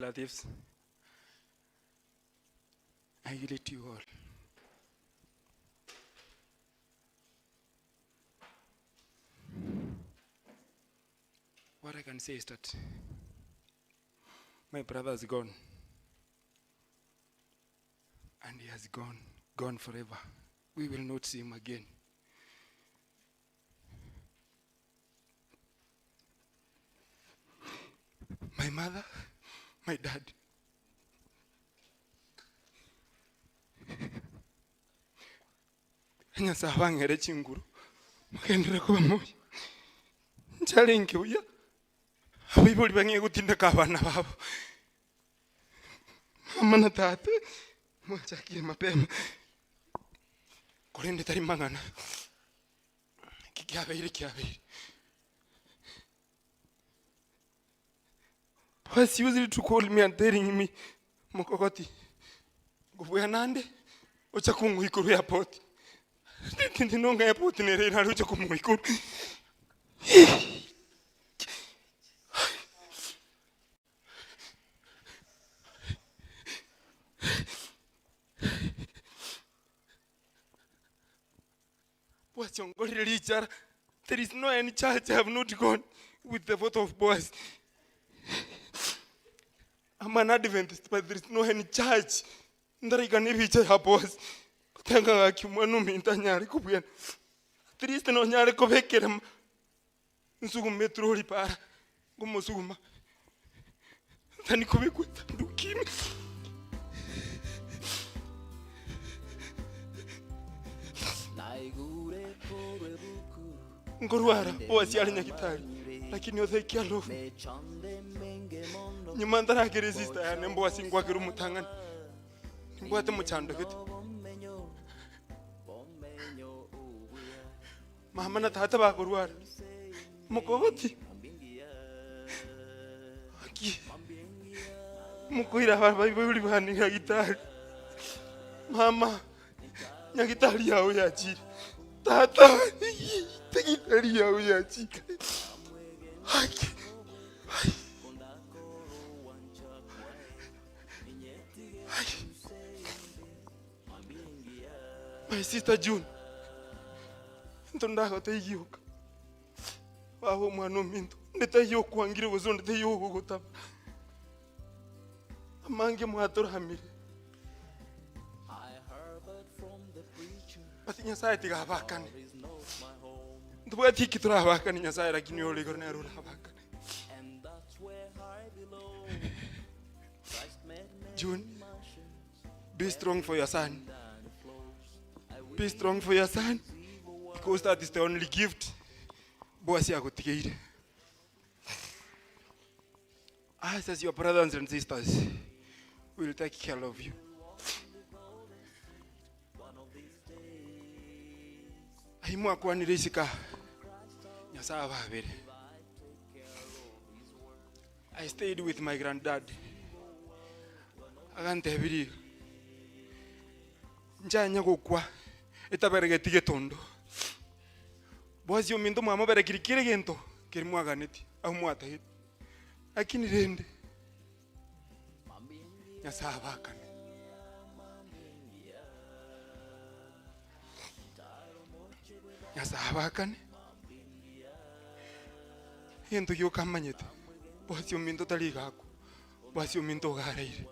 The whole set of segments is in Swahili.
relatives, I greet you all. What I can say is that my brother is gone. And he has gone forever. We will not see him again. My mother, my dad. Nyasabangere chinguru. Makendera kuba moyo. Nchalenke uya. Abibuli bangiye gutinda kabana babo. Mama na tata mwachakie mapema. Kolende tari mangana. Kikiabeire. Boaz usually to call me and telling me, Mokokoti, Gubuya Nande, Ochakungu Ikuru airport. Tintinonga airport in Rena Ruchakumu Ikuru. What's your God, Richard? There is no any church I have not gone with the vote of Boaz. I'm an Adventist, but there is no any church that I can reach a Boaz. Thank God, you want to meet Tanyari Kubian. There is no Nyari Kobekeram. Nsugu metro ripara. Gumosuma. Tani Kobeku, Dukim. Ngoruara, Boaz yali nyakitari. Lakini yotheki alofu. Nyumandara resist ya nembo asingwa kiru mutangani. Nembo ate muchando kiti. Mama na tata bakuruara. Mokoti. Aki. Mukuira bali bani ya gitari. Mama. Ya gitari yao ya chiri. Tata. Gitari yao ya chiri. Aki. My sister June. Ntonda hote yoka. Waho mwana minto. Ndeta yoku angire wozo ndeta yoku gotaba. Amange mwatora hamire. Bati nyasaye tiga habakane. Ntubuga tiki tura habakane nyasaye lakini yole gorne arura habakane. June, be strong for your son. Be strong for your son, because that is the only gift Boaz yakutikire. Us as your brothers and sisters, we will take care of you. Aimu akwanirisika Nyasaye babere. I stayed with my granddad. Agantebiri. Njanya gukwa. Etaberege tigetondo. Boaz yomindo mama bere kirikire gento kirmwaga neti au mwata hit. Akini rende. Nyasaye bakane. Nyasaye bakane. Yento yo kamanyete. Boaz yomindo taligako. Boaz yomindo garaire.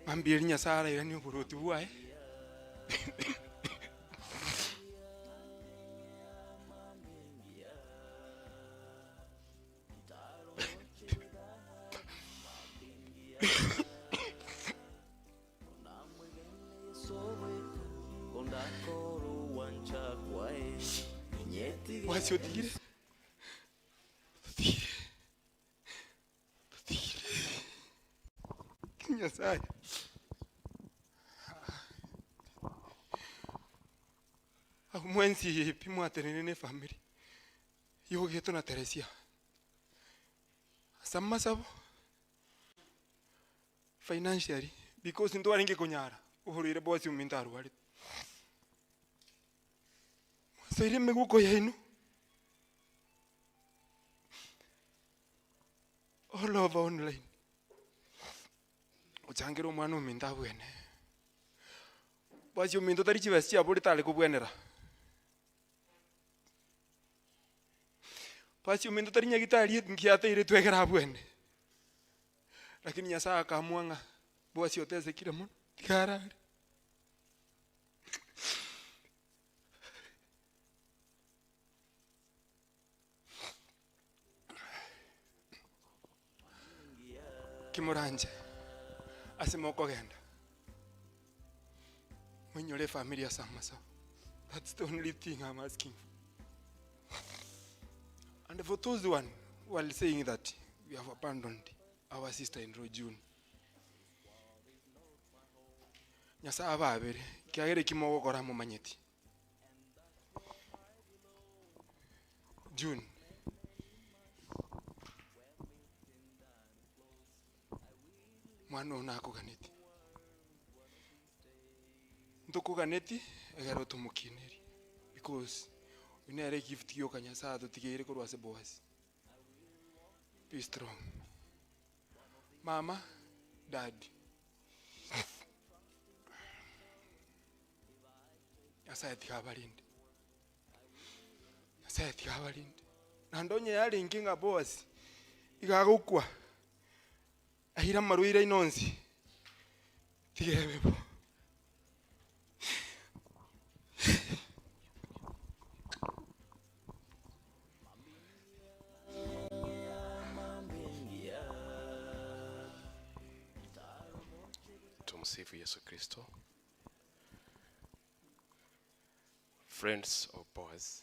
Mambiri Nyasaye yani oburuti buae. What's your deal? Nyasaye. Mwenzi pimo atenene family. Yo Ogeto na Teresia. Sama sabo. Financially because ndo aringe konyara. Uhurire Boaz umintaru wali. Saire meguko yaino. all over online. Uchangiro mwana uminda bwene. Basi uminda tari chibesi aburi tale kubwenera. Basi uminda tari nyagitari ngiate ire twegera bwene. Lakini Nyasaye akamwanga Boaz oteze kile muno. Tikarari. Kimuranje asimoko genda mwenyole familia samasa. That's the only thing I'm asking. And for those one who are saying that we have abandoned our sister in June, Nyasaye ababere kiagere kimoko kora mu manyeti June mwana unako ganeti ntuko ganeti egero tumukineri because unere gift yo Nyasaye tutigere ko rwase Boaz. Be strong mama, dad. Nyasaye tikabalinde, Nyasaye tikabalinde. Nandonye yali nkinga Boaz igagukwa ahira maruira inonzi tigebebo. Tumsifu Yesu Kristo. Friends of Boaz,